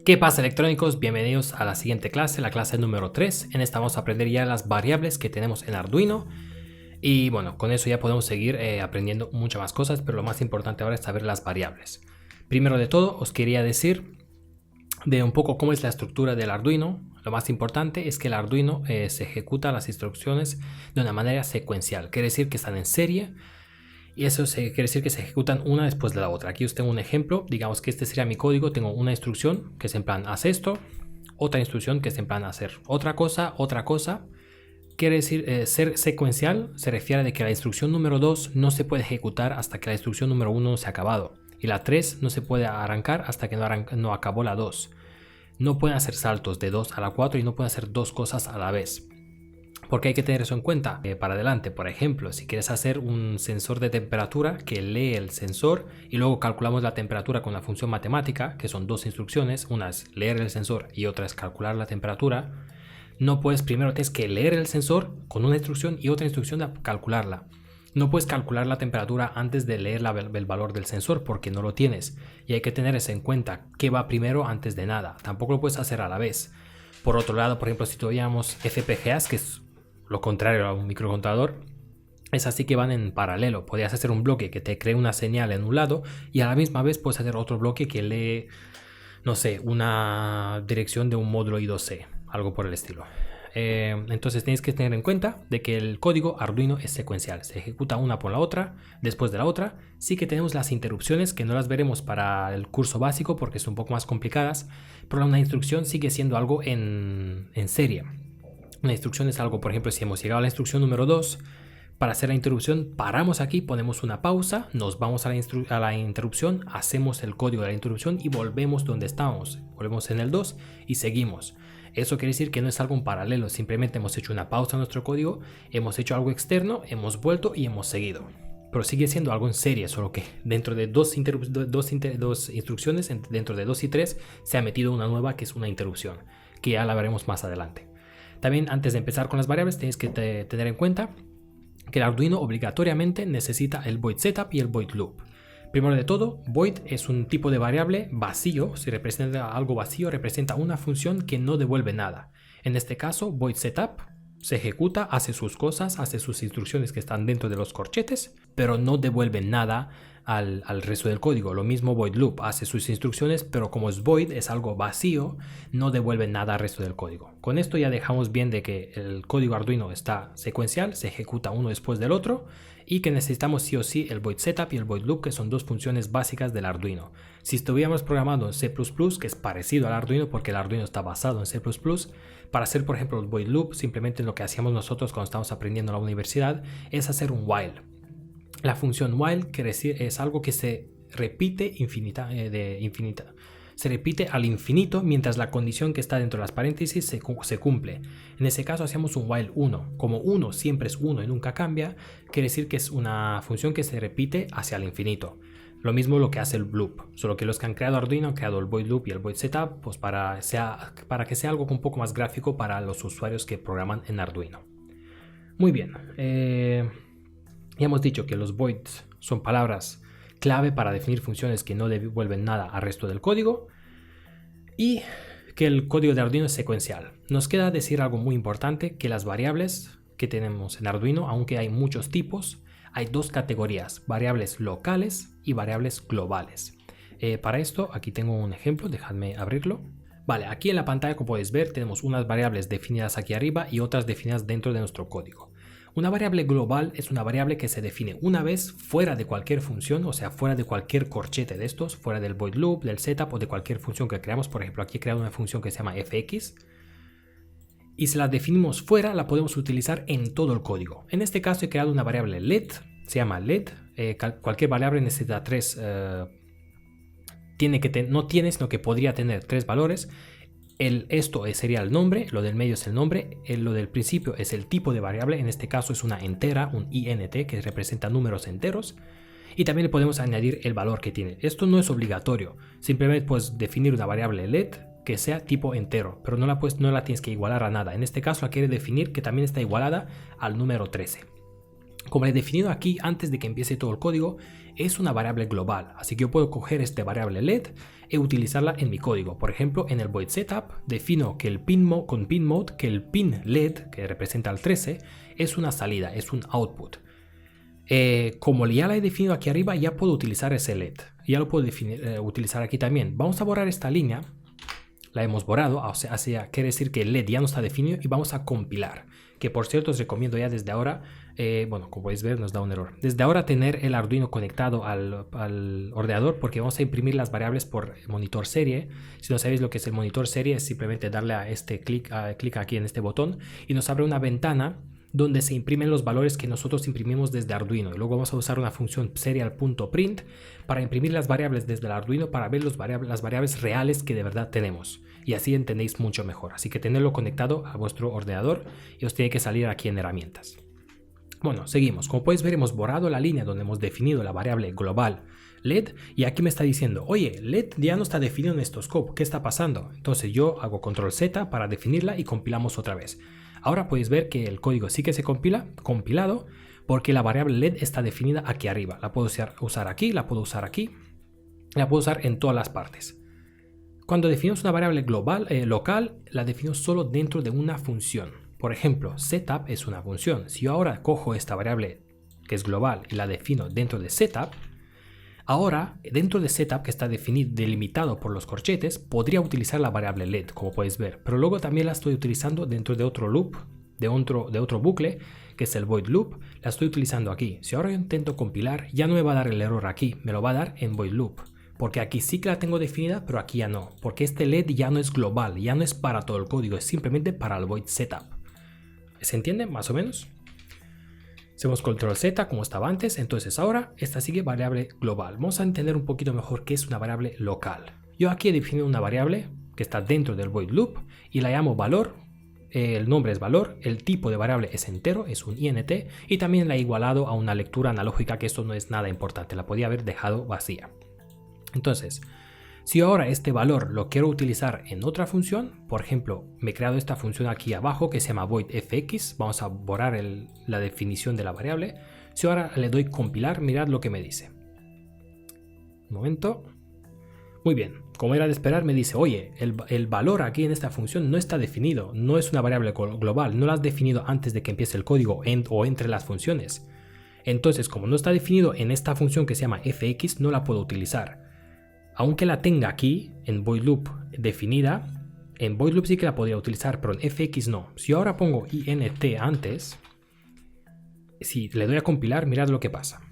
¿Qué pasa, electrónicos? Bienvenidos a la siguiente clase, la clase número 3. En esta vamos a aprender ya las variables que tenemos en Arduino. Y bueno, con eso ya podemos seguir aprendiendo muchas más cosas, pero lo más importante ahora es saber las variables. Primero de todo, os quería decir de un poco cómo es la estructura del Arduino. Lo más importante es que el Arduino se ejecuta las instrucciones de una manera secuencial. Quiere decir que están en serie. Y eso quiere decir que se ejecutan una después de la otra. Aquí os tengo un ejemplo. Digamos que este sería mi código. Tengo una instrucción que es en plan haz esto. Otra instrucción que es en plan hacer otra cosa, otra cosa. Quiere decir ser secuencial se refiere a que la instrucción número 2 no se puede ejecutar hasta que la instrucción número 1 no se ha acabado. Y la 3 no se puede arrancar hasta que no acabó la 2. No pueden hacer saltos de 2 a la 4 y no pueden hacer dos cosas a la vez. Porque hay que tener eso en cuenta para adelante. Por ejemplo, si quieres hacer un sensor de temperatura que lee el sensor y luego calculamos la temperatura con la función matemática, que son dos instrucciones, una es leer el sensor y otra es calcular la temperatura, no puedes, primero tienes que leer el sensor con una instrucción y otra instrucción de calcularla. No puedes calcular la temperatura antes de leer el valor del sensor porque no lo tienes, y hay que tener eso en cuenta, qué va primero antes de nada. Tampoco lo puedes hacer a la vez. Por otro lado, por ejemplo, si tuviéramos FPGAs, que es lo contrario a un microcontrolador, es así que van en paralelo. Podrías hacer un bloque que te cree una señal en un lado y a la misma vez puedes hacer otro bloque que lee, no sé, una dirección de un módulo I2C, algo por el estilo. Entonces tenéis que tener en cuenta de que el código Arduino es secuencial, se ejecuta una por la otra, después de la otra. Sí que tenemos las interrupciones que no las veremos para el curso básico porque son un poco más complicadas, pero una instrucción sigue siendo algo en serie. Una instrucción es algo, por ejemplo, si hemos llegado a la instrucción número 2, para hacer la interrupción paramos aquí, ponemos una pausa, nos vamos a la interrupción, hacemos el código de la interrupción y volvemos donde estábamos. Volvemos en el 2 y seguimos. Eso quiere decir que no es algo en paralelo, simplemente hemos hecho una pausa en nuestro código, hemos hecho algo externo, hemos vuelto y hemos seguido. Pero sigue siendo algo en serie, solo que dentro de dos instrucciones, dentro de 2 y 3, se ha metido una nueva que es una interrupción, que ya la veremos más adelante. También antes de empezar con las variables tenéis que tener en cuenta que el Arduino obligatoriamente necesita el void setup y el void loop. Primero de todo, void es un tipo de variable vacío. Si representa algo vacío, representa una función que no devuelve nada. En este caso, void setup se ejecuta, hace sus cosas, hace sus instrucciones que están dentro de los corchetes, pero no devuelve nada al resto del código. Lo mismo void loop, hace sus instrucciones, pero como es void, es algo vacío, no devuelve nada al resto del código. Con esto ya dejamos bien de que el código Arduino está secuencial, se ejecuta uno después del otro, y que necesitamos sí o sí el void setup y el void loop, que son dos funciones básicas del Arduino. Si estuviéramos programando en C++, que es parecido al Arduino porque el Arduino está basado en C++, para hacer por ejemplo el void loop, simplemente lo que hacíamos nosotros cuando estábamos aprendiendo en la universidad es hacer un while. La función while es algo que se repite se repite al infinito mientras la condición que está dentro de las paréntesis se cumple. En ese caso hacemos un while 1. Como 1 siempre es 1 y nunca cambia, quiere decir que es una función que se repite hacia el infinito. Lo mismo lo que hace el loop, solo que los que han creado Arduino han creado el void loop y el void setup pues para que sea algo un poco más gráfico para los usuarios que programan en Arduino. Muy bien. Ya hemos dicho que los voids son palabras clave para definir funciones que no devuelven nada al resto del código y que el código de Arduino es secuencial. Nos queda decir algo muy importante, que las variables que tenemos en Arduino, aunque hay muchos tipos, hay dos categorías, variables locales y variables globales. Para esto aquí tengo un ejemplo, dejadme abrirlo. Vale, aquí en la pantalla, como podéis ver, tenemos unas variables definidas aquí arriba y otras definidas dentro de nuestro código. Una variable global es una variable que se define una vez fuera de cualquier función, o sea, fuera de cualquier corchete de estos, fuera del void loop, del setup o de cualquier función que creamos. Por ejemplo, aquí he creado una función que se llama fx y si la definimos fuera, la podemos utilizar en todo el código. En este caso he creado una variable let, se llama let. Cualquier variable necesita tres, no tiene, sino que podría tener tres valores. Esto sería el nombre, lo del medio es el nombre, lo del principio es el tipo de variable, en este caso es una entera, un int, que representa números enteros, y también le podemos añadir el valor que tiene. Esto no es obligatorio, simplemente puedes definir una variable let que sea tipo entero, pero no la tienes que igualar a nada. En este caso la quieres definir que también está igualada al número 13. como la he definido aquí antes de que empiece todo el código, es una variable global, así que yo puedo coger esta variable LED e utilizarla en mi código. Por ejemplo, en el void setup defino que el con pin mode, que el pin LED, que representa el 13, es una salida, es un output. Como ya la he definido aquí arriba, ya puedo utilizar ese LED, ya lo puedo utilizar aquí también. Vamos a borrar esta línea, la hemos borrado, o sea, quiere decir que el LED ya no está definido y vamos a compilar. Que por cierto os recomiendo ya desde ahora, bueno, como podéis ver nos da un error. Desde ahora tener el Arduino conectado al ordenador, porque vamos a imprimir las variables por monitor serie. Si no sabéis lo que es el monitor serie, es simplemente darle a este clic aquí en este botón y nos abre una ventana donde se imprimen los valores que nosotros imprimimos desde Arduino. Y luego vamos a usar una función serial.print para imprimir las variables desde el Arduino para ver las variables reales que de verdad tenemos. Y así entendéis mucho mejor. Así que tenerlo conectado a vuestro ordenador y os tiene que salir aquí en herramientas. Bueno, seguimos. Como podéis ver, hemos borrado la línea donde hemos definido la variable global LED y aquí me está diciendo, oye, LED ya no está definido en nuestro scope, ¿qué está pasando? Entonces yo hago control Z para definirla y compilamos otra vez. Ahora podéis ver que el código sí que se compilado, porque la variable LED está definida aquí arriba. La puedo usar aquí, la puedo usar aquí, la puedo usar en todas las partes. Cuando definimos una variable global, local, la definimos solo dentro de una función. Por ejemplo, setup es una función. Si yo ahora cojo esta variable que es global y la defino dentro de setup, ahora dentro de setup, que está delimitado por los corchetes, podría utilizar la variable LED, como podéis ver, pero luego también la estoy utilizando dentro de otro loop, de otro bucle, que es el void loop. La estoy utilizando aquí. Si ahora yo intento compilar, ya no me va a dar el error aquí, me lo va a dar en void loop. Porque aquí sí que la tengo definida, pero aquí ya no. Porque este LED ya no es global, ya no es para todo el código, es simplemente para el void setup. ¿Se entiende más o menos? Hacemos control Z como estaba antes, entonces ahora esta sigue variable global. Vamos a entender un poquito mejor qué es una variable local. Yo aquí he definido una variable que está dentro del void loop y la llamo valor. El nombre es valor, el tipo de variable es entero, es un int, y también la he igualado a una lectura analógica, que esto no es nada importante, la podía haber dejado vacía. Entonces, si ahora este valor lo quiero utilizar en otra función, por ejemplo, me he creado esta función aquí abajo que se llama voidfx, vamos a borrar la definición de la variable. Si ahora le doy compilar, mirad lo que me dice. Un momento. Muy bien, como era de esperar, me dice, oye, el valor aquí en esta función no está definido, no es una variable global, no la has definido antes de que empiece el código o entre las funciones. Entonces, como no está definido en esta función que se llama fx, no la puedo utilizar. Aunque la tenga aquí en void loop definida, en void loop sí que la podría utilizar, pero en fx no. Si yo ahora pongo int antes, si le doy a compilar, mirad lo que pasa.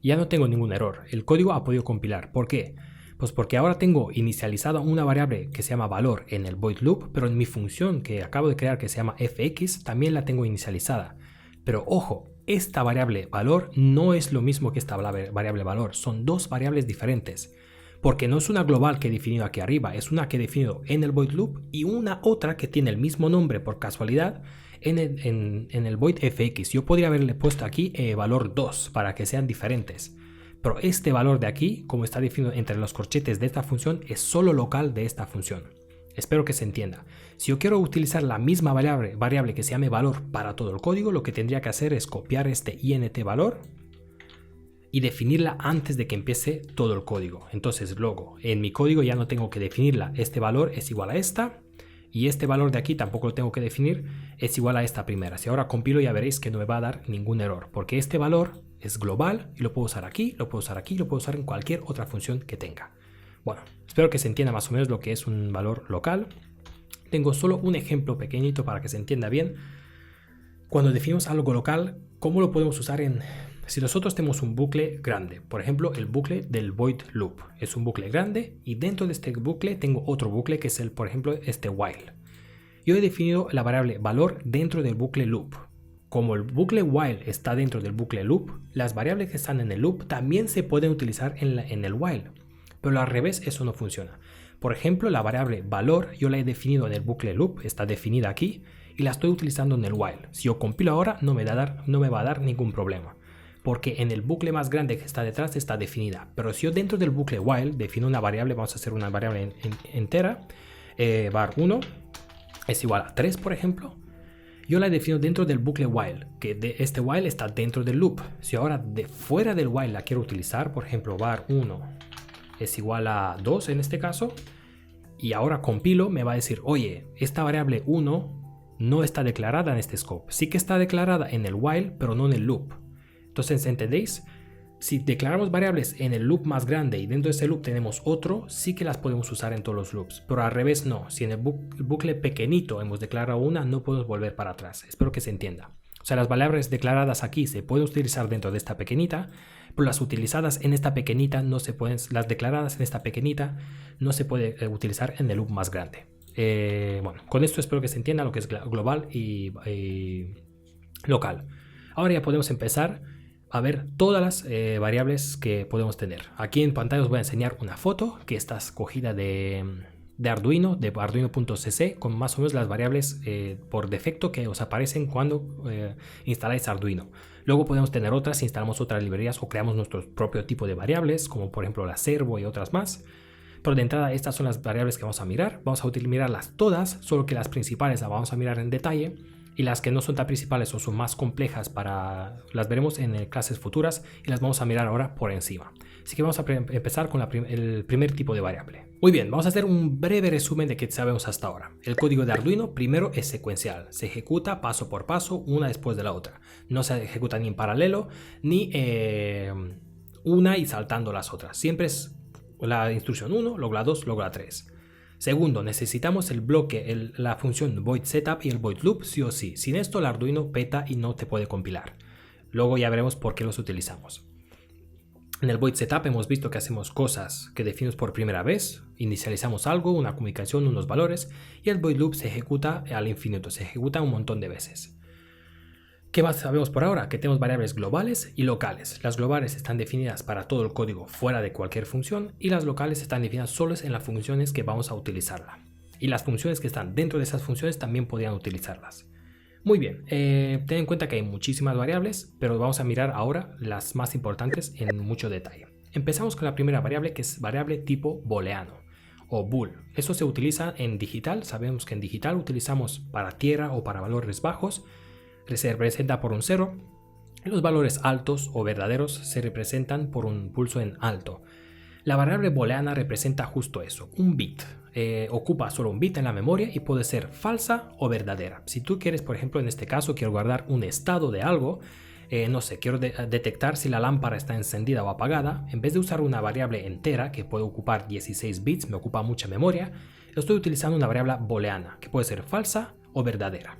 Ya no tengo ningún error, el código ha podido compilar. ¿Por qué? Pues porque ahora tengo inicializada una variable que se llama valor en el void loop, pero en mi función que acabo de crear que se llama fx también la tengo inicializada. Pero ojo, esta variable valor no es lo mismo que esta variable valor, son dos variables diferentes. Porque no es una global que he definido aquí arriba, es una que he definido en el void loop y una otra que tiene el mismo nombre por casualidad en el void fx. Yo podría haberle puesto aquí valor 2 para que sean diferentes. Pero este valor de aquí, como está definido entre los corchetes de esta función, es solo local de esta función. Espero que se entienda. Si yo quiero utilizar la misma variable que se llame valor para todo el código, lo que tendría que hacer es copiar este int valor y definirla antes de que empiece todo el código. Entonces luego en mi código ya no tengo que definirla. Este valor es igual a esta y este valor de aquí tampoco lo tengo que definir, es igual a esta primera. Si ahora compilo ya veréis que no me va a dar ningún error porque este valor es global y lo puedo usar aquí, lo puedo usar aquí, lo puedo usar en cualquier otra función que tenga. Bueno, espero que se entienda más o menos lo que es un valor local. Tengo solo un ejemplo pequeñito para que se entienda bien. Cuando definimos algo local, ¿cómo lo podemos usar si nosotros tenemos un bucle grande? Por ejemplo, el bucle del void loop. Es un bucle grande y dentro de este bucle tengo otro bucle que es por ejemplo, este while. Yo he definido la variable valor dentro del bucle loop. Como el bucle while está dentro del bucle loop, las variables que están en el loop también se pueden utilizar en el while. Pero al revés eso no funciona. Por ejemplo, la variable valor yo la he definido en el bucle loop, está definida aquí, y la estoy utilizando en el while. Si yo compilo ahora no me va a dar ningún problema, porque en el bucle más grande que está detrás está definida. Pero si yo dentro del bucle while defino una variable, vamos a hacer una variable entera, var1 es igual a 3 por ejemplo, yo la defino dentro del bucle while, que este while está dentro del loop. Si ahora de fuera del while la quiero utilizar, por ejemplo, var1 es igual a 2 en este caso, y ahora compilo, me va a decir, oye, esta variable 1 no está declarada en este scope. Sí que está declarada en el while, pero no en el loop. Entonces, ¿entendéis? Si declaramos variables en el loop más grande y dentro de ese loop tenemos otro, sí que las podemos usar en todos los loops, pero al revés no. Si en el bucle pequeñito hemos declarado una, no podemos volver para atrás. Espero que se entienda. O sea, las variables declaradas aquí se pueden utilizar dentro de esta pequeñita, pero las utilizadas en esta pequeñita no se pueden, las declaradas en esta pequeñita no se puede utilizar en el loop más grande. Bueno, con esto espero que se entienda lo que es global y local. Ahora ya podemos empezar a ver todas las variables que podemos tener. Aquí en pantalla os voy a enseñar una foto que está escogida de Arduino, de arduino.cc, con más o menos las variables por defecto que os aparecen cuando instaláis Arduino. Luego podemos tener otras si instalamos otras librerías o creamos nuestro propio tipo de variables, como por ejemplo la servo y otras más. Pero de entrada estas son las variables que vamos a mirar. Vamos a mirarlas todas, solo que las principales las vamos a mirar en detalle. Y las que no son tan principales o son más complejas las veremos en clases futuras y las vamos a mirar ahora por encima. Así que vamos a empezar con el primer tipo de variable. Muy bien, vamos a hacer un breve resumen de qué sabemos hasta ahora. El código de Arduino primero es secuencial, se ejecuta paso por paso, una después de la otra. No se ejecuta ni en paralelo, ni una y saltando las otras. Siempre es la instrucción 1, luego la 2, luego la 3. Segundo, necesitamos el bloque, la función void setup y el void loop sí o sí. Sin esto el Arduino peta y no te puede compilar. Luego ya veremos por qué los utilizamos. En el void setup hemos visto que hacemos cosas que definimos por primera vez, inicializamos algo, una comunicación, unos valores, y el void loop se ejecuta al infinito, se ejecuta un montón de veces. ¿Qué más sabemos por ahora? Que tenemos variables globales y locales. Las globales están definidas para todo el código fuera de cualquier función y las locales están definidas solo en las funciones que vamos a utilizarla. Y las funciones que están dentro de esas funciones también podrían utilizarlas. Muy bien, ten en cuenta que hay muchísimas variables, pero vamos a mirar ahora las más importantes en mucho detalle. Empezamos con la primera variable, que es variable tipo booleano o bool. Eso se utiliza en digital. Sabemos que en digital utilizamos para tierra o para valores bajos. Se representa por un 0. Los valores altos o verdaderos se representan por un pulso en alto. La variable booleana representa justo eso, un bit. Ocupa solo un bit en la memoria y puede ser falsa o verdadera. Si tú quieres, por ejemplo, en este caso, quiero guardar un estado de algo, no sé, quiero detectar si la lámpara está encendida o apagada, en vez de usar una variable entera que puede ocupar 16 bits, me ocupa mucha memoria, estoy utilizando una variable booleana que puede ser falsa o verdadera.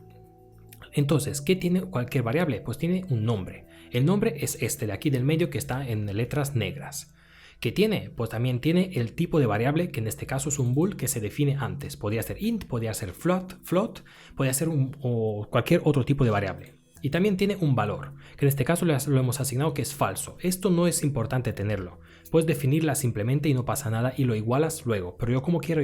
Entonces, ¿qué tiene cualquier variable? Pues tiene un nombre. El nombre es este de aquí del medio que está en letras negras. ¿Qué tiene? Pues también tiene el tipo de variable, que en este caso es un bool que se define antes. Podría ser int, podría ser float, podría ser o cualquier otro tipo de variable. Y también tiene un valor, que en este caso lo hemos asignado que es falso. Esto no es importante tenerlo. Puedes definirla simplemente y no pasa nada y lo igualas luego. Pero yo como quiero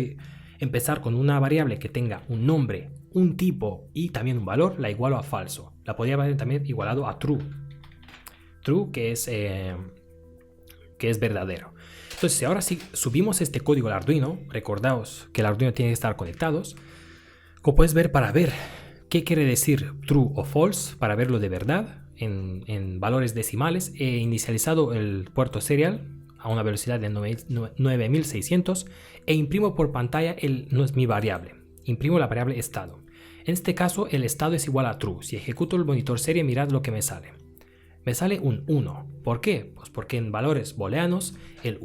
empezar con una variable que tenga un nombre, un tipo y también un valor, la igualo a falso. La podría haber también igualado a true. True que es verdadero. Entonces, si ahora sí subimos este código al Arduino, recordaos que el Arduino tiene que estar conectados, como puedes ver, para ver qué quiere decir true o false, para verlo de verdad en valores decimales, he inicializado el puerto serial a una velocidad de 9600 e imprimo por pantalla no es mi variable, imprimo la variable estado. En este caso el estado es igual a true. Si ejecuto el monitor serie, mirad lo que me sale. Me sale un 1. ¿Por qué? Pues porque en valores booleanos el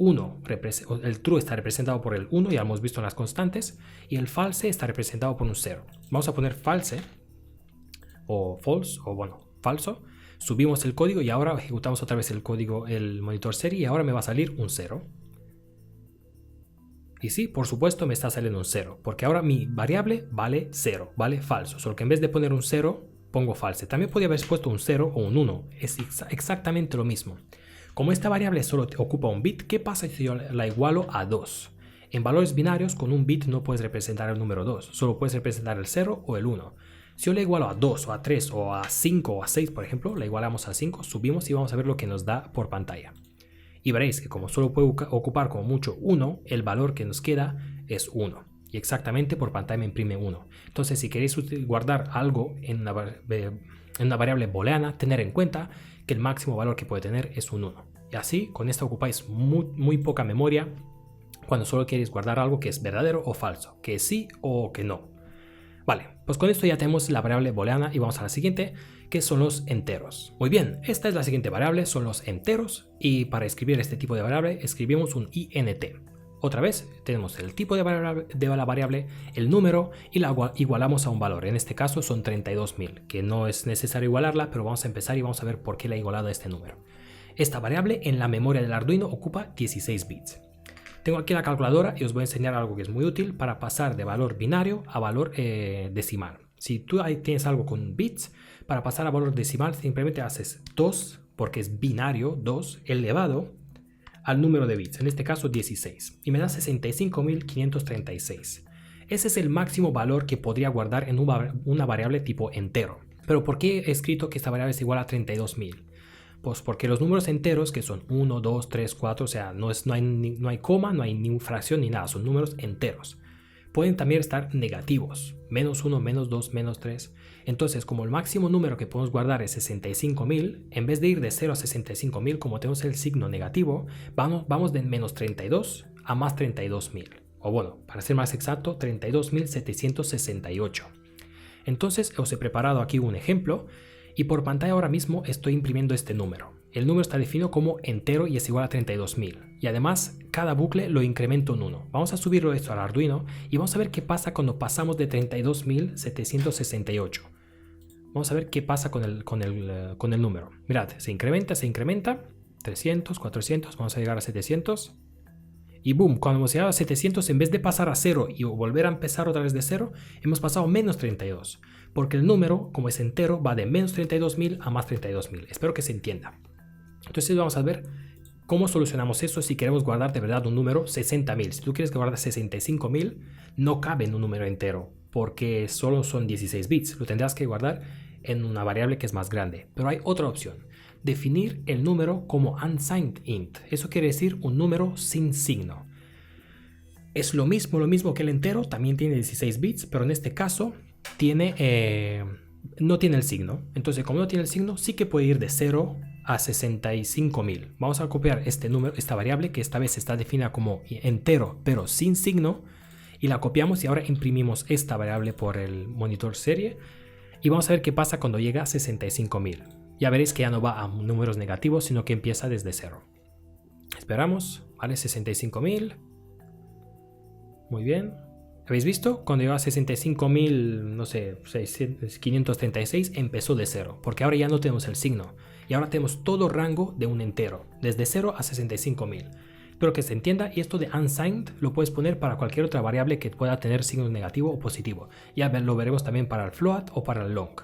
true está representado por el 1, ya lo hemos visto en las constantes, y el false está representado por un 0. Vamos a poner false o false, o bueno, falso. Subimos el código y ahora ejecutamos otra vez el código, el monitor serie, y ahora me va a salir un 0. Y sí, por supuesto me está saliendo un 0, porque ahora mi variable vale 0, vale falso, solo que en vez de poner un 0, pongo false. También podría haber puesto un 0 o un 1, es exactamente lo mismo. Como esta variable solo ocupa un bit, ¿qué pasa si yo la igualo a 2? En valores binarios, con un bit no puedes representar el número 2, solo puedes representar el 0 o el 1. Si yo la igualo a 2 o a 3 o a 5 o a 6, por ejemplo, la igualamos a 5, subimos y vamos a ver lo que nos da por pantalla. Y veréis que como solo puede ocupar como mucho 1, el valor que nos queda es 1. Y exactamente por pantalla me imprime 1. Entonces si queréis guardar algo en una variable booleana, tener en cuenta que el máximo valor que puede tener es un 1. Y así con esto ocupáis muy poca memoria cuando solo queréis guardar algo que es verdadero o falso, que es sí o que no. Vale, pues con esto ya tenemos la variable booleana y vamos a la siguiente, que son los enteros. Muy bien, esta es la siguiente variable, son los enteros, y para escribir este tipo de variable escribimos un int. Otra vez tenemos el tipo de la variable, el número, y la igualamos a un valor. En este caso son 32.000, que no es necesario igualarla, pero vamos a empezar y vamos a ver por qué la he igualado a este número. Esta variable en la memoria del Arduino ocupa 16 bits. Tengo aquí la calculadora y os voy a enseñar algo que es muy útil para pasar de valor binario a valor decimal. Si tú ahí tienes algo con bits, para pasar a valor decimal simplemente haces 2, porque es binario, 2 elevado al número de bits, en este caso 16, y me da 65.536. Ese es el máximo valor que podría guardar en una variable tipo entero. Pero ¿por qué he escrito que esta variable es igual a 32.000? Pues porque los números enteros, que son 1, 2, 3, 4, o sea, no hay coma, no hay ni fracción ni nada, son números enteros. Pueden también estar negativos, menos 1, menos 2, menos 3. Entonces, como el máximo número que podemos guardar es 65.000, en vez de ir de 0 a 65.000, como tenemos el signo negativo, vamos de menos 32 a más 32.000. O bueno, para ser más exacto, 32.768. Entonces, os he preparado aquí un ejemplo. Y por pantalla ahora mismo estoy imprimiendo este número. El número está definido como entero y es igual a 32.000. Y además, cada bucle lo incremento en 1. Vamos a subirlo esto al Arduino y vamos a ver qué pasa cuando pasamos de 32.768. Vamos a ver qué pasa con el número. Mirad, se incrementa. 300, 400, vamos a llegar a 700. Y boom, cuando hemos llegado a 700, en vez de pasar a 0 y volver a empezar otra vez de 0, hemos pasado a menos 32. Porque el número, como es entero, va de menos 32.000 a más 32.000. Espero que se entienda. Entonces vamos a ver cómo solucionamos eso si queremos guardar de verdad un número 60.000. Si tú quieres que guarde 65.000, no cabe en un número entero, porque solo son 16 bits. Lo tendrás que guardar en una variable que es más grande. Pero hay otra opción. Definir el número como unsigned int. Eso quiere decir un número sin signo. Es lo mismo que el entero, también tiene 16 bits, pero en este caso no tiene el signo. Entonces, como no tiene el signo, sí que puede ir de 0 a 65.000. Vamos a copiar este número, esta variable, que esta vez está definida como entero, pero sin signo, y la copiamos y ahora imprimimos esta variable por el monitor serie, y vamos a ver qué pasa cuando llega a 65.000. Ya veréis que ya no va a números negativos, sino que empieza desde 0. Esperamos, vale, 65.000. Muy bien. ¿Habéis visto? Cuando llegó a 65.000, no sé, 536, empezó de 0, porque ahora ya no tenemos el signo. Y ahora tenemos todo rango de un entero, desde 0 a 65.000. Espero que se entienda, y esto de unsigned lo puedes poner para cualquier otra variable que pueda tener signo negativo o positivo. Ya lo veremos también para el float o para el long.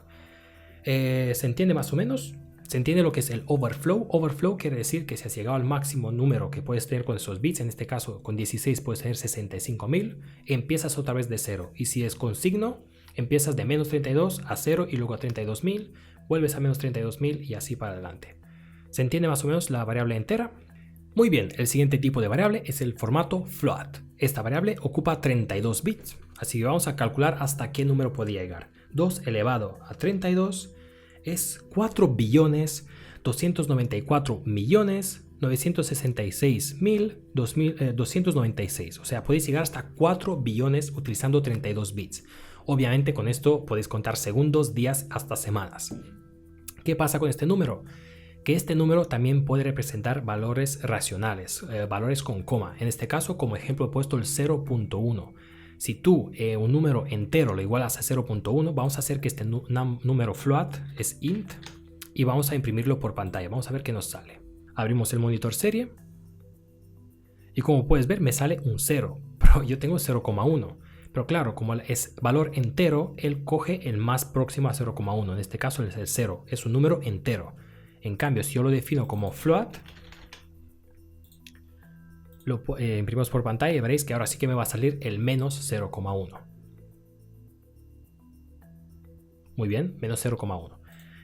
¿Se entiende más o menos? Se entiende lo que es el overflow. Overflow quiere decir que si has llegado al máximo número que puedes tener con esos bits, en este caso con 16 puedes tener 65.000, empiezas otra vez de 0. Y si es con signo, empiezas de menos 32 a 0 y luego a 32.000, vuelves a menos 32.000 y así para adelante. ¿Se entiende más o menos la variable entera? Muy bien, el siguiente tipo de variable es el formato float. Esta variable ocupa 32 bits, así que vamos a calcular hasta qué número podría llegar. 2 elevado a 32 es 4.294.966.296. O sea, podéis llegar hasta 4 billones utilizando 32 bits. Obviamente con esto podéis contar segundos, días, hasta semanas. ¿Qué pasa con este número? Que este número también puede representar valores racionales, valores con coma. En este caso, como ejemplo he puesto el 0.1. Si tú un número entero lo igualas a 0.1, vamos a hacer que este número float es int y vamos a imprimirlo por pantalla. Vamos a ver qué nos sale. Abrimos el monitor serie y como puedes ver me sale un 0, pero yo tengo 0,1. Pero claro, como es valor entero, él coge el más próximo a 0,1. En este caso es el 0, es un número entero. En cambio, si yo lo defino como float, lo imprimimos por pantalla y veréis que ahora sí que me va a salir el menos 0,1. Muy bien, menos 0,1.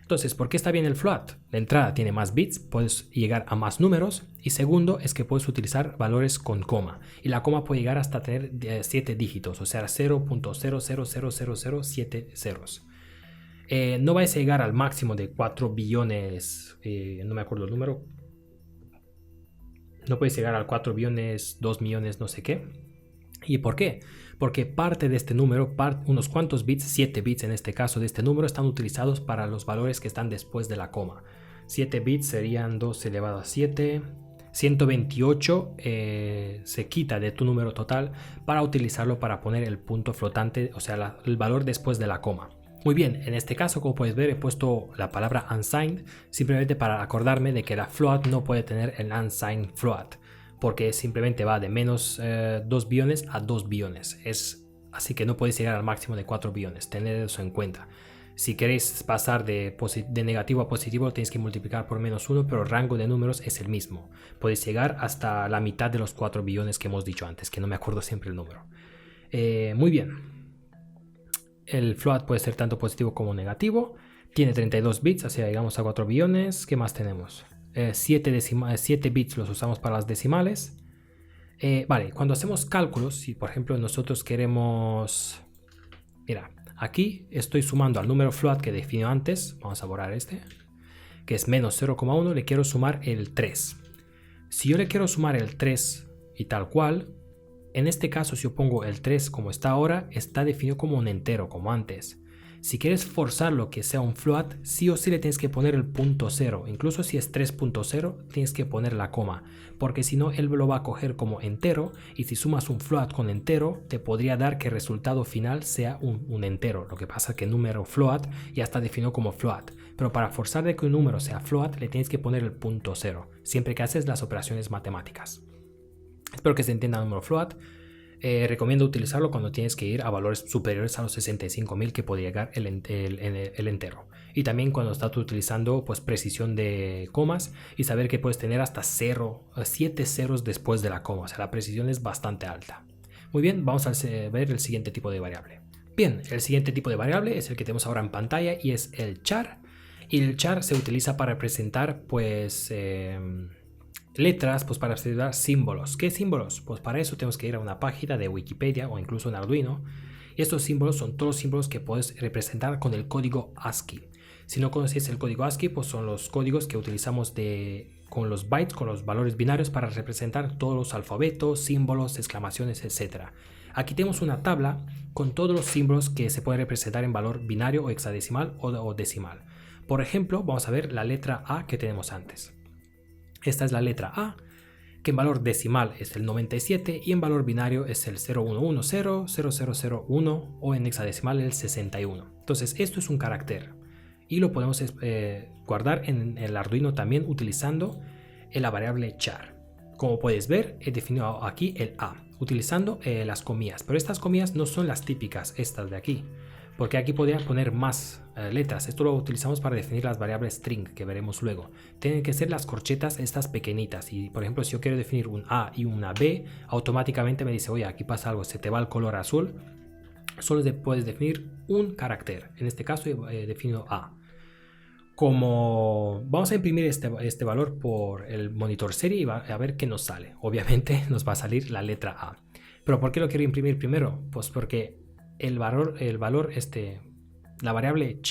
Entonces, ¿por qué está bien el float? La entrada tiene más bits, puedes llegar a más números, y segundo es que puedes utilizar valores con coma, y la coma puede llegar hasta tener 7 dígitos, o sea 0.00007 ceros. No vais a llegar al máximo de 4 billones, no me acuerdo el número, no puedes llegar al 4 billones, 2 millones, no sé qué. ¿Y por qué? Porque parte de este número, unos cuantos bits, 7 bits en este caso de este número, están utilizados para los valores que están después de la coma. 7 bits serían 2 elevado a 7. 128 se quita de tu número total para utilizarlo para poner el punto flotante, o sea, el valor después de la coma. Muy bien, en este caso, como puedes ver, he puesto la palabra unsigned simplemente para acordarme de que la float no puede tener el unsigned float, porque simplemente va de menos 2 billones a 2 billones. Así que no podéis llegar al máximo de 4 billones, tened eso en cuenta. Si queréis pasar de negativo a positivo, tenéis que multiplicar por menos 1, pero el rango de números es el mismo. Podéis llegar hasta la mitad de los 4 billones que hemos dicho antes, que no me acuerdo siempre el número. Muy bien. El float puede ser tanto positivo como negativo. Tiene 32 bits, así llegamos a 4 billones. ¿Qué más tenemos? 7 bits los usamos para las decimales. Vale, cuando hacemos cálculos, si por ejemplo nosotros queremos... Mira, aquí estoy sumando al número float que definió antes. Vamos a borrar este, que es menos 0,1. Le quiero sumar el 3. Si yo le quiero sumar el 3 y tal cual... En este caso, si yo pongo el 3 como está ahora, está definido como un entero, como antes. Si quieres forzarlo que sea un float, sí o sí le tienes que poner el punto 0. Incluso si es 3.0, tienes que poner la coma, porque si no, él lo va a coger como entero, y si sumas un float con entero, te podría dar que el resultado final sea un entero. Lo que pasa es que el número float ya está definido como float, pero para forzar de que un número sea float, le tienes que poner el punto 0, siempre que haces las operaciones matemáticas. Espero que se entienda el número float. Recomiendo utilizarlo cuando tienes que ir a valores superiores a los 65.000 que puede llegar el entero. Y también cuando estás utilizando pues precisión de comas y saber que puedes tener hasta 7 ceros después de la coma. O sea, la precisión es bastante alta. Muy bien, vamos a ver el siguiente tipo de variable. Bien, el siguiente tipo de variable es el que tenemos ahora en pantalla y es el char. Y el char se utiliza para representar pues... letras, pues para representar símbolos. ¿Qué símbolos? Pues para eso tenemos que ir a una página de Wikipedia o incluso en Arduino. Y estos símbolos son todos los símbolos que puedes representar con el código ASCII. Si no conocéis el código ASCII, pues son los códigos que utilizamos con los bytes, con los valores binarios para representar todos los alfabetos, símbolos, exclamaciones, etc. Aquí tenemos una tabla con todos los símbolos que se pueden representar en valor binario o hexadecimal o decimal. Por ejemplo, vamos a ver la letra A que tenemos antes. Esta es la letra A, que en valor decimal es el 97 y en valor binario es el 0110, 0001 o en hexadecimal el 61. Entonces esto es un carácter y lo podemos guardar en el Arduino también utilizando la variable char. Como puedes ver, he definido aquí el A utilizando las comillas, pero estas comillas no son las típicas, estas de aquí, porque aquí podría poner más letras. Esto lo utilizamos para definir las variables string que veremos luego. Tienen que ser las corchetas estas pequeñitas, y por ejemplo si yo quiero definir un A y una B, automáticamente me dice, oye, aquí pasa algo, se te va el color azul. Solo puedes definir un carácter, en este caso he definido A. Como vamos a imprimir este valor por el monitor serie y a ver qué nos sale. Obviamente nos va a salir la letra A. ¿Pero por qué lo quiero imprimir primero? Pues porque la variable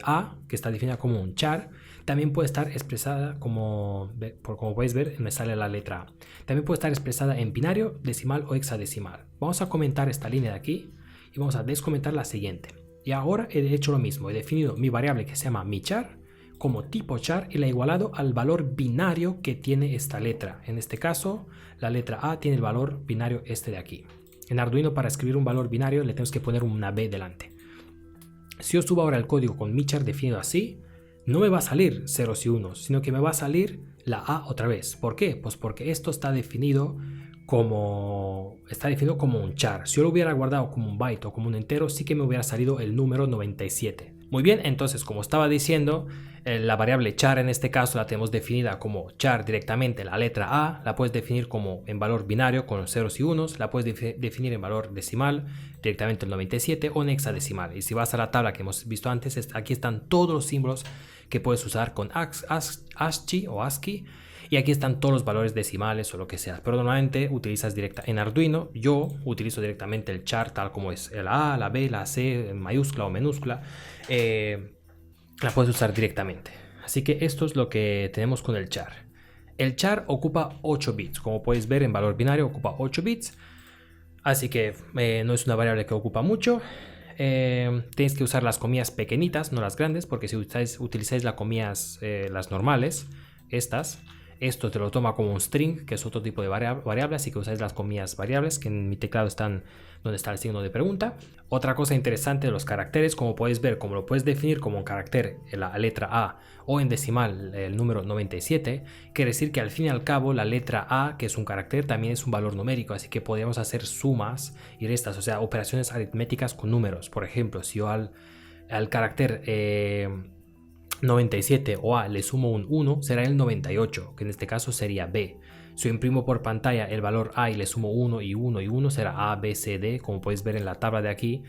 A, que está definida como un char, también puede estar expresada como podéis ver, me sale la letra A. También puede estar expresada en binario, decimal o hexadecimal. Vamos a comentar esta línea de aquí y vamos a descomentar la siguiente. Y ahora he hecho lo mismo, he definido mi variable que se llama mi char como tipo char y la he igualado al valor binario que tiene esta letra. En este caso, la letra A tiene el valor binario este de aquí. En Arduino, para escribir un valor binario le tenemos que poner una B delante. Si yo subo ahora el código con mi char definido así, no me va a salir ceros y unos, sino que me va a salir la A otra vez. ¿Por qué? Pues porque esto está definido como un char. Si yo lo hubiera guardado como un byte o como un entero, sí que me hubiera salido el número 97. Muy bien, entonces como estaba diciendo, la variable char en este caso la tenemos definida como char directamente la letra A, la puedes definir como en valor binario con ceros y unos, la puedes definir en valor decimal directamente el 97 o en hexadecimal. Y si vas a la tabla que hemos visto antes, aquí están todos los símbolos que puedes usar con ASCII o ASCII. Y aquí están todos los valores decimales o lo que sea. Pero normalmente utilizas en Arduino. Yo utilizo directamente el char tal como es. La A, la B, la C, mayúscula o minúscula. La puedes usar directamente. Así que esto es lo que tenemos con el char. El char ocupa 8 bits. Como puedes ver en valor binario ocupa 8 bits. Así que no es una variable que ocupa mucho. Tienes que usar las comillas pequeñitas, no las grandes. Porque si utilizáis las comillas las normales, esto te lo toma como un string, que es otro tipo de variable, así que usáis las comillas variables, que en mi teclado están donde está el signo de pregunta. Otra cosa interesante de los caracteres, como puedes ver, como lo puedes definir como un carácter en la letra A o en decimal el número 97, quiere decir que al fin y al cabo la letra A, que es un carácter, también es un valor numérico, así que podríamos hacer sumas y restas, o sea, operaciones aritméticas con números. Por ejemplo, si yo al carácter 97 o A le sumo un 1, será el 98, que en este caso sería B. Si yo imprimo por pantalla el valor A y le sumo 1 y 1 y 1, será A, B, C, D. Como puedes ver en la tabla de aquí,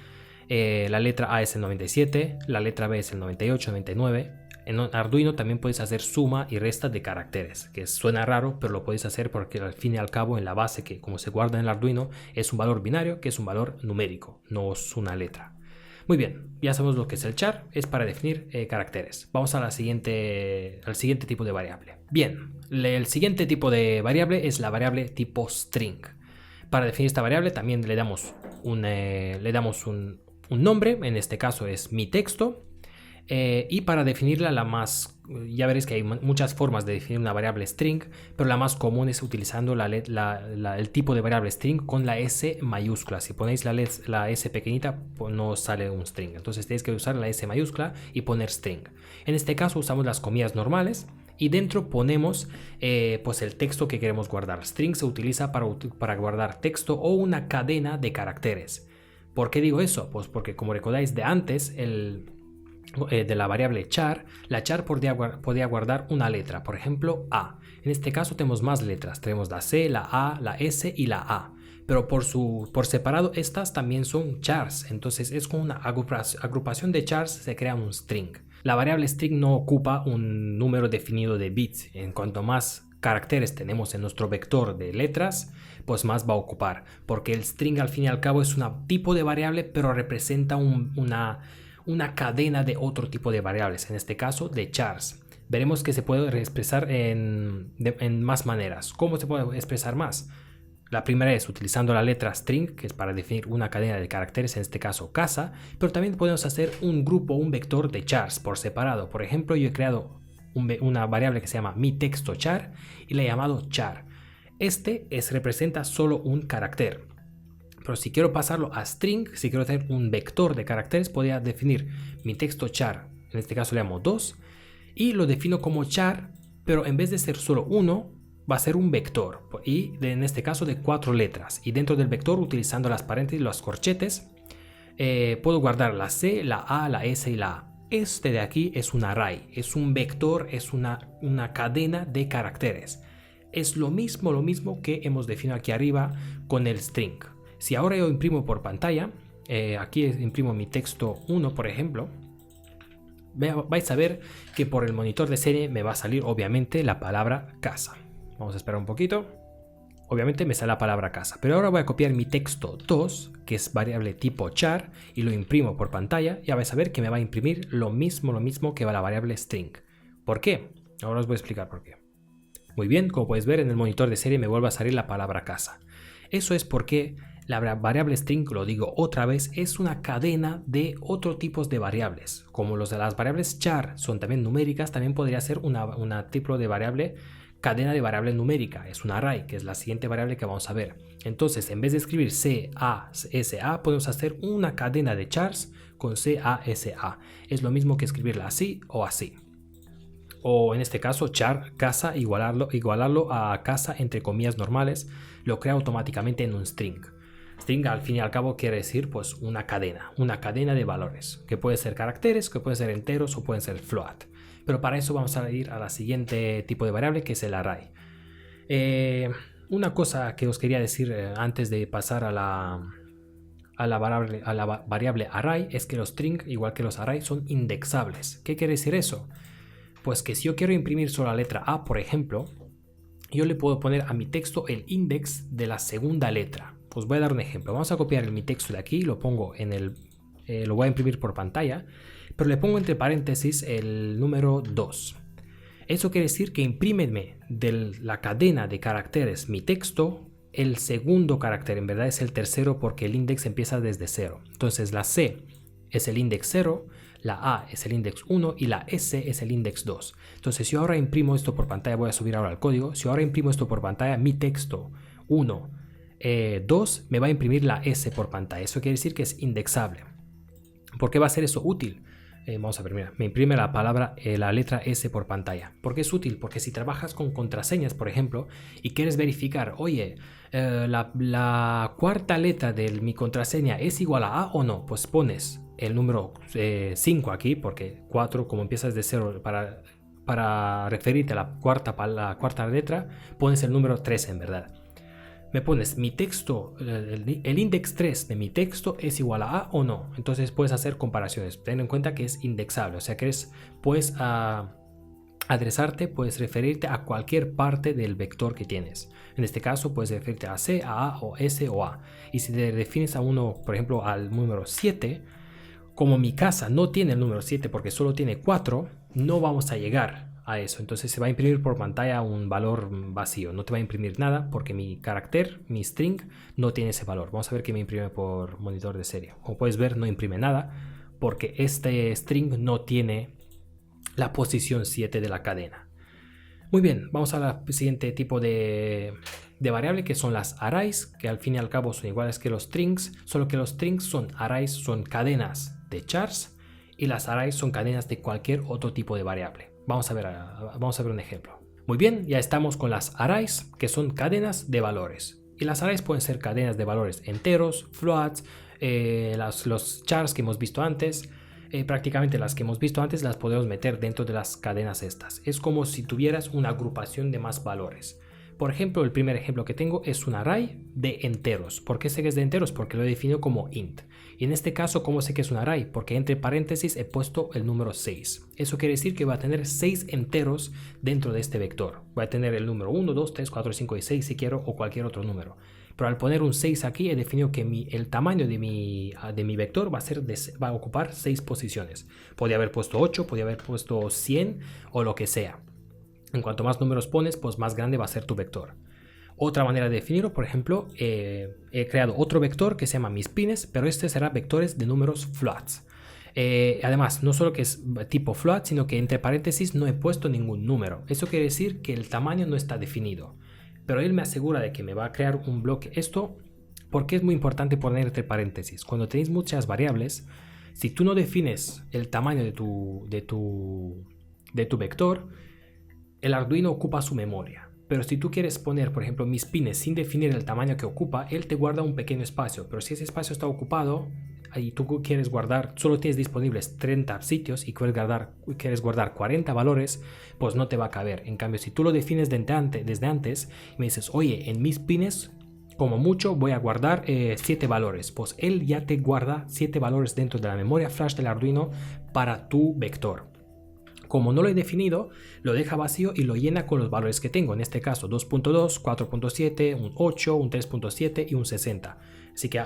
la letra A es el 97, la letra B es el 98, 99. En Arduino también puedes hacer suma y resta de caracteres, que suena raro, pero lo puedes hacer porque al fin y al cabo en la base, que como se guarda en el Arduino, es un valor binario, que es un valor numérico, no es una letra. Muy bien, ya sabemos lo que es el char, es para definir caracteres. Vamos a al siguiente tipo de variable. Bien, el siguiente tipo de variable es la variable tipo string. Para definir esta variable también le damos un nombre, en este caso es mi texto. Y para definirla ya veréis que hay muchas formas de definir una variable string, pero la más común es utilizando el tipo de variable string con la S mayúscula. Si ponéis la S pequeñita, pues no sale un string. Entonces tenéis que usar la S mayúscula y poner string. En este caso usamos las comillas normales y dentro ponemos pues el texto que queremos guardar. String se utiliza para guardar texto o una cadena de caracteres. ¿Por qué digo eso? Pues porque, como recordáis de antes, de la variable char, la char podía guardar una letra, por ejemplo A. En este caso tenemos más letras, tenemos la C, la A, la S y la A, pero por separado estas también son chars, entonces es con una agrupación de chars se crea un string. La variable string no ocupa un número definido de bits. En cuanto más caracteres tenemos en nuestro vector de letras, pues más va a ocupar, porque el string al fin y al cabo es un tipo de variable, pero representa una cadena de otro tipo de variables, en este caso de chars. Veremos que se puede expresar en más maneras. ¿Cómo se puede expresar más? La primera es utilizando la letra string, que es para definir una cadena de caracteres, en este caso casa, pero también podemos hacer un grupo, un vector de chars por separado. Por ejemplo, yo he creado una variable que se llama mi texto char y la he llamado char. Representa solo un carácter. Pero si quiero pasarlo a string, si quiero tener un vector de caracteres, podría definir mi texto char, en este caso le llamo 2, y lo defino como char, pero en vez de ser solo 1, va a ser un vector, y en este caso de 4 letras. Y dentro del vector, utilizando las paréntesis y los corchetes, puedo guardar la C, la A, la S y la A. Este de aquí es un array, es un vector, es una cadena de caracteres. Es lo mismo que hemos definido aquí arriba con el string. Si ahora yo imprimo por pantalla, aquí imprimo mi texto 1, por ejemplo, vais a ver que por el monitor de serie me va a salir obviamente la palabra casa. Vamos a esperar un poquito. Obviamente me sale la palabra casa, pero ahora voy a copiar mi texto 2, que es variable tipo char, y lo imprimo por pantalla. Ya vais a ver que me va a imprimir lo mismo que va la variable string. ¿Por qué? Ahora os voy a explicar por qué. Muy bien, como puedes ver en el monitor de serie me vuelve a salir la palabra casa. Eso es porque la variable string, lo digo otra vez, es una cadena de otros tipos de variables. Como los de las variables char son también numéricas, también podría ser una tipo de variable, cadena de variable numérica. Es un array, que es la siguiente variable que vamos a ver. Entonces, en vez de escribir C, A, S, A, podemos hacer una cadena de chars con C, A, S, A. Es lo mismo que escribirla así o así. O en este caso, char, casa, igualarlo a casa entre comillas normales, lo crea automáticamente en un string. String al fin y al cabo quiere decir pues una cadena de valores, que puede ser caracteres, que pueden ser enteros o pueden ser float. Pero para eso vamos a ir a la siguiente tipo de variable, que es el array. Una cosa que os quería decir antes de pasar a la variable array es que los string, igual que los array, son indexables. ¿Qué quiere decir eso? Pues que si yo quiero imprimir solo la letra A, por ejemplo, yo le puedo poner a mi texto el index de la segunda letra. Os voy a dar un ejemplo. Vamos a copiar mi texto de aquí, lo pongo en lo voy a imprimir por pantalla, pero le pongo entre paréntesis el número 2. Eso quiere decir que imprímeme de la cadena de caracteres mi texto el segundo carácter. En verdad es el tercero porque el index empieza desde 0. Entonces la C es el index 0, la A es el index 1 y la S es el index 2. Entonces si yo ahora imprimo esto por pantalla, voy a subir ahora el código. Si ahora imprimo esto por pantalla, mi texto 1, 2 me va a imprimir la S por pantalla. Eso quiere decir que es indexable. ¿Por qué va a ser eso útil? Vamos a ver, mira, me imprime la letra S por pantalla. ¿Por qué es útil? Porque si trabajas con contraseñas, por ejemplo, y quieres verificar, oye, la cuarta letra de mi contraseña es igual a A o no, pues pones el número 5 aquí, porque 4, como empiezas de 0, para referirte a la cuarta letra, pones el número 3 en verdad. Me pones mi texto, el index 3 de mi texto es igual a A o no. Entonces puedes hacer comparaciones. Ten en cuenta que es indexable, o sea que puedes adresarte, puedes referirte a cualquier parte del vector que tienes. En este caso puedes referirte a C, a A o S o A. Y si te defines a uno, por ejemplo, al número 7, como mi casa no tiene el número 7 porque solo tiene 4, no vamos a llegar a eso. Entonces se va a imprimir por pantalla un valor vacío, no te va a imprimir nada porque mi carácter, mi string, no tiene ese valor. Vamos a ver que me imprime por monitor de serie. Como puedes ver, no imprime nada porque este string no tiene la posición 7 de la cadena. Muy bien, vamos al siguiente tipo de variable, que son las arrays, que al fin y al cabo son iguales que los strings, solo que los strings son arrays, son cadenas de chars, y las arrays son cadenas de cualquier otro tipo de variable. Vamos a ver un ejemplo. Muy bien, ya estamos con las arrays, que son cadenas de valores. Y las arrays pueden ser cadenas de valores enteros, floats, los chars que hemos visto antes. Prácticamente las que hemos visto antes las podemos meter dentro de las cadenas estas. Es como si tuvieras una agrupación de más valores. Por ejemplo, el primer ejemplo que tengo es un array de enteros. ¿Por qué sé que es de enteros? Porque lo he definido como int. Y en este caso, ¿cómo sé que es un array? Porque entre paréntesis he puesto el número 6. Eso quiere decir que va a tener 6 enteros dentro de este vector. Voy a tener el número 1, 2, 3, 4, 5 y 6 si quiero, o cualquier otro número. Pero al poner un 6 aquí he definido que el tamaño de mi vector va a ocupar 6 posiciones. Podría haber puesto 8, podría haber puesto 100 o lo que sea. En cuanto más números pones, pues más grande va a ser tu vector. Otra manera de definirlo, por ejemplo, he creado otro vector que se llama mis pines, pero este será vectores de números floats. Además, no solo que es tipo float, sino que entre paréntesis no he puesto ningún número. Eso quiere decir que el tamaño no está definido. Pero él me asegura de que me va a crear un bloque. Esto, porque es muy importante poner entre paréntesis. Cuando tenéis muchas variables, si tú no defines el tamaño de tu vector, el Arduino ocupa su memoria. Pero si tú quieres poner, por ejemplo, mis pines sin definir el tamaño que ocupa, él te guarda un pequeño espacio. Pero si ese espacio está ocupado y tú quieres guardar, solo tienes disponibles 30 sitios y quieres guardar 40 valores, pues no te va a caber. En cambio, si tú lo defines desde antes y me dices, oye, en mis pines, como mucho voy a guardar 7 valores, pues él ya te guarda 7 valores dentro de la memoria flash del Arduino para tu vector. Como no lo he definido, lo deja vacío y lo llena con los valores que tengo. En este caso 2.2, 4.7, un 8, un 3.7 y un 60. Así que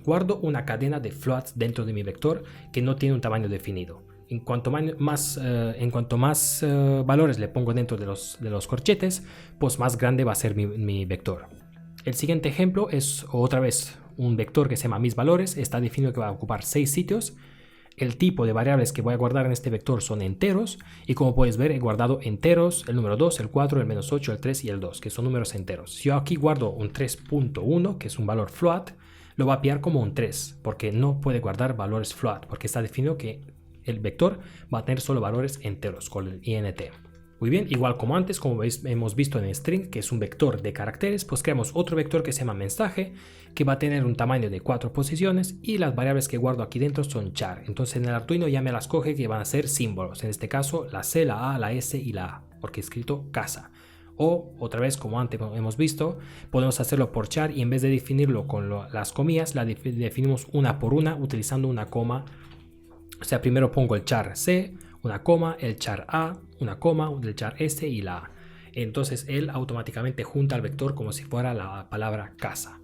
guardo una cadena de floats dentro de mi vector que no tiene un tamaño definido. En cuanto más valores le pongo dentro de los corchetes, pues más grande va a ser mi vector. El siguiente ejemplo es otra vez un vector que se llama mis valores. Está definido que va a ocupar 6 sitios. El tipo de variables que voy a guardar en este vector son enteros y como puedes ver he guardado enteros, el número 2, el 4, el menos 8, el 3 y el 2, que son números enteros. Si yo aquí guardo un 3.1, que es un valor float, lo va a pillar como un 3, porque no puede guardar valores float, porque está definido que el vector va a tener solo valores enteros con el int. Muy bien, igual como antes, como hemos visto en el string, que es un vector de caracteres, pues creamos otro vector que se llama mensaje, que va a tener un tamaño de 4 posiciones y las variables que guardo aquí dentro son char. Entonces en el Arduino ya me las coge que van a ser símbolos, en este caso la C, la A, la S y la A, porque he escrito casa. O otra vez, como antes hemos visto, podemos hacerlo por char y en vez de definirlo con las comillas, la definimos una por una utilizando una coma. O sea, primero pongo el char C, una coma, el char A, una coma, el char S y la A. Entonces él automáticamente junta el vector como si fuera la palabra casa.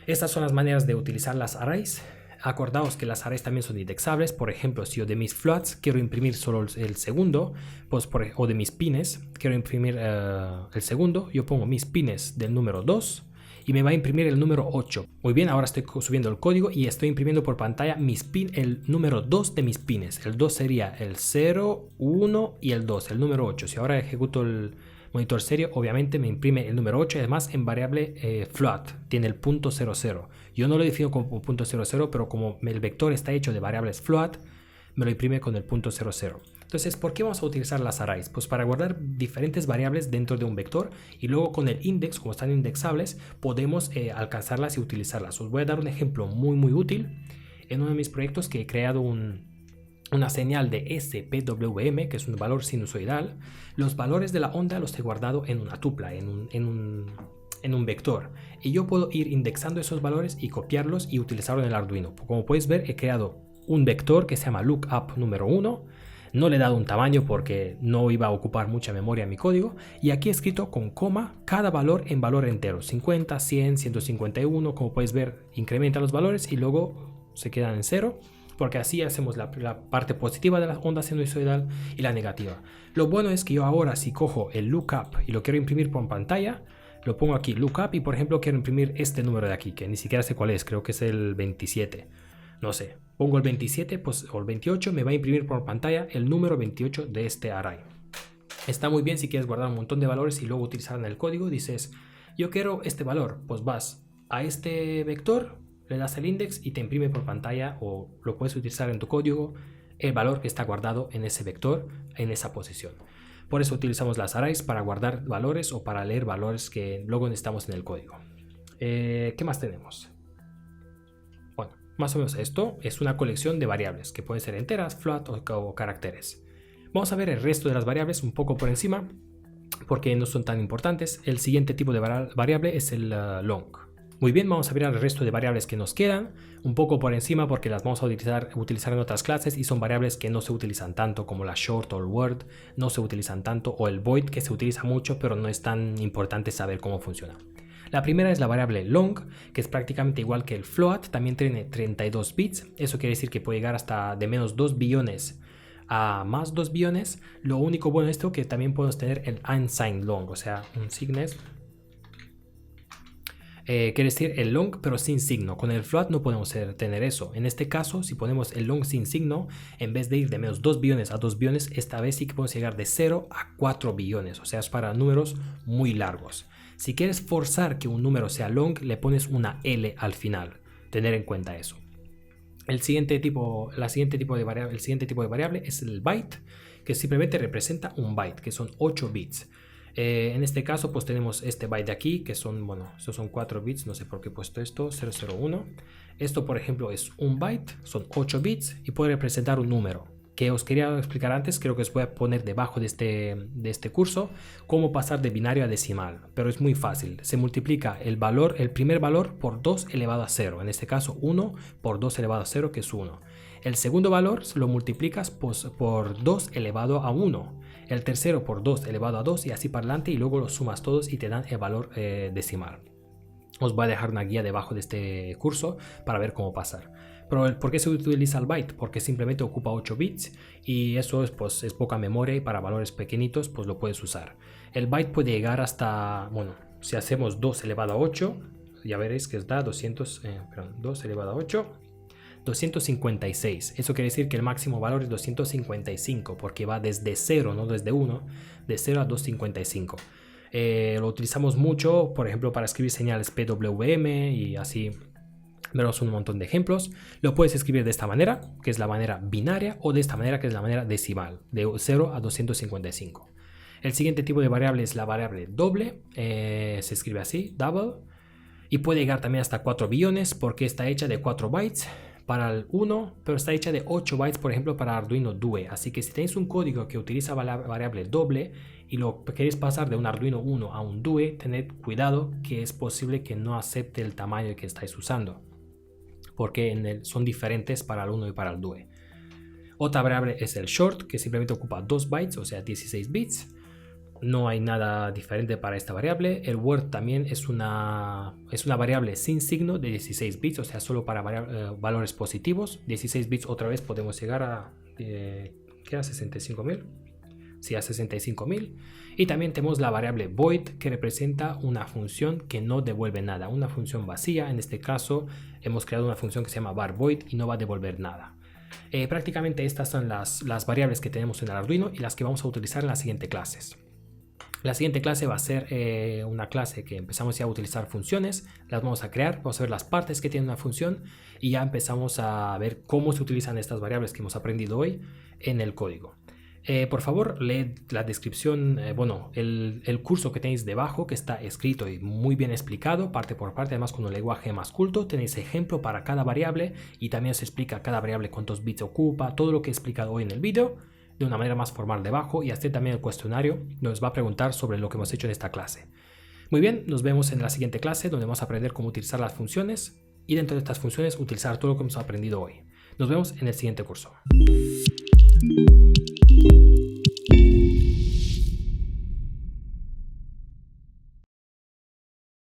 Estas son las maneras de utilizar las arrays. Acordaos que las arrays también son indexables. Por ejemplo, si yo de mis floats quiero imprimir solo el segundo, pues o de mis pines quiero imprimir el segundo, yo pongo mis pines del número 2 y me va a imprimir el número 8. Muy bien, ahora estoy subiendo el código y estoy imprimiendo por pantalla el número 2 de mis pines. El 2 sería el 0, 1 y el 2, el número 8. Si ahora ejecuto el monitor serio, obviamente me imprime el número 8 y además en variable float, tiene el punto 00. Yo no lo defino como punto 00, pero como el vector está hecho de variables float, me lo imprime con el punto 00. Entonces, ¿por qué vamos a utilizar las arrays? Pues para guardar diferentes variables dentro de un vector y luego con el index, como están indexables, podemos alcanzarlas y utilizarlas. Os voy a dar un ejemplo muy útil en uno de mis proyectos que he creado una señal de SPWM, que es un valor sinusoidal. Los valores de la onda los he guardado en una tupla, en un vector, y yo puedo ir indexando esos valores y copiarlos y utilizarlo en el Arduino. Como puedes ver, he creado un vector que se llama lookup número 1. No le he dado un tamaño porque no iba a ocupar mucha memoria en mi código, y aquí he escrito con coma cada valor en valor entero, 50, 100, 151. Como puedes ver, incrementa los valores y luego se quedan en 0, porque así hacemos la parte positiva de la onda sinusoidal y la negativa. Lo bueno es que yo ahora, si cojo el lookup y lo quiero imprimir por pantalla, lo pongo aquí lookup y por ejemplo quiero imprimir este número de aquí, que ni siquiera sé cuál es, creo que es el 27. No sé, pongo el 27 pues, o el 28, me va a imprimir por pantalla el número 28 de este array. Está muy bien si quieres guardar un montón de valores y luego utilizar en el código. Dices, yo quiero este valor, pues vas a este vector, le das el index y te imprime por pantalla, o lo puedes utilizar en tu código, el valor que está guardado en ese vector, en esa posición. Por eso utilizamos las arrays para guardar valores o para leer valores que luego necesitamos en el código. ¿Qué más tenemos? Bueno, más o menos esto es una colección de variables que pueden ser enteras, float o caracteres. Vamos a ver el resto de las variables un poco por encima porque no son tan importantes. El siguiente tipo de variable es el long. Muy bien, vamos a ver el resto de variables que nos quedan un poco por encima porque las vamos a utilizar en otras clases y son variables que no se utilizan tanto, como la short o el word, no se utilizan tanto, o el void, que se utiliza mucho pero no es tan importante saber cómo funciona. La primera es la variable long, que es prácticamente igual que el float, también tiene 32 bits, eso quiere decir que puede llegar hasta de menos 2 billones a más 2 billones. Lo único bueno de esto que también podemos tener el unsigned long, o sea, un signes. Quiere decir el long pero sin signo. Con el float no podemos tener eso. En este caso, si ponemos el long sin signo, en vez de ir de menos 2 billones a 2 billones, esta vez sí que podemos llegar de 0 a 4 billones. O sea, es para números muy largos. Si quieres forzar que un número sea long, le pones una L al final. Tener en cuenta eso. El siguiente tipo de variable es el byte, que simplemente representa un byte, que son 8 bits. En este caso pues tenemos este byte de aquí, que son, bueno, estos son 4 bits, no sé por qué he puesto esto, 001. Esto por ejemplo es un byte, son 8 bits y puede representar un número. Que os quería explicar antes, creo que os voy a poner debajo de este curso cómo pasar de binario a decimal, pero es muy fácil. Se multiplica el primer valor por 2 elevado a 0, en este caso 1 por 2 elevado a 0, que es 1. El segundo valor lo multiplicas por 2 elevado a 1, el tercero por 2 elevado a 2 y así para adelante, y luego los sumas todos y te dan el valor decimal. Os voy a dejar una guía debajo de este curso para ver cómo pasar. Pero ¿por qué se utiliza el byte? Porque simplemente ocupa 8 bits y eso es poca memoria, y para valores pequeñitos pues lo puedes usar. El byte puede llegar hasta, bueno, si hacemos 2 elevado a 8, ya veréis que da 2 elevado a 8, 256. Eso quiere decir que el máximo valor es 255 porque va desde 0, no desde 1, de 0 a 255. Lo utilizamos mucho, por ejemplo, para escribir señales PWM y así. Veremos un montón de ejemplos. Lo puedes escribir de esta manera, que es la manera binaria, o de esta manera, que es la manera decimal, de 0 a 255. El siguiente tipo de variable es la variable doble, se escribe así, double, y puede llegar también hasta 4 billones porque está hecha de 4 bytes para el 1, pero está hecha de 8 bytes, por ejemplo, para Arduino Due. Así que si tenéis un código que utiliza la variable doble y lo queréis pasar de un Arduino 1 a un Due, tened cuidado que es posible que no acepte el tamaño que estáis usando, porque son diferentes para el 1 y para el Due. Otra variable es el short, que simplemente ocupa 2 bytes, o sea 16 bits. No hay nada diferente para esta variable. El word también es una variable sin signo de 16 bits, o sea solo para valores positivos. 16 bits otra vez podemos llegar a ¿qué era? 65.000. Sí, a 65.000. Y también tenemos la variable void, que representa una función que no devuelve nada, una función vacía. En este caso hemos creado una función que se llama var void y no va a devolver nada. Prácticamente estas son las variables que tenemos en el Arduino y las que vamos a utilizar en las siguientes clases. La siguiente clase va a ser una clase que empezamos ya a utilizar funciones, las vamos a crear, vamos a ver las partes que tiene una función y ya empezamos a ver cómo se utilizan estas variables que hemos aprendido hoy en el código. Por favor, leed la descripción, el curso que tenéis debajo, que está escrito y muy bien explicado, parte por parte, además con un lenguaje más culto. Tenéis ejemplo para cada variable y también se explica cada variable cuántos bits ocupa, todo lo que he explicado hoy en el vídeo, de una manera más formal debajo, y hasta también el cuestionario nos va a preguntar sobre lo que hemos hecho en esta clase. Muy bien, nos vemos en la siguiente clase donde vamos a aprender cómo utilizar las funciones y dentro de estas funciones utilizar todo lo que hemos aprendido hoy. Nos vemos en el siguiente curso.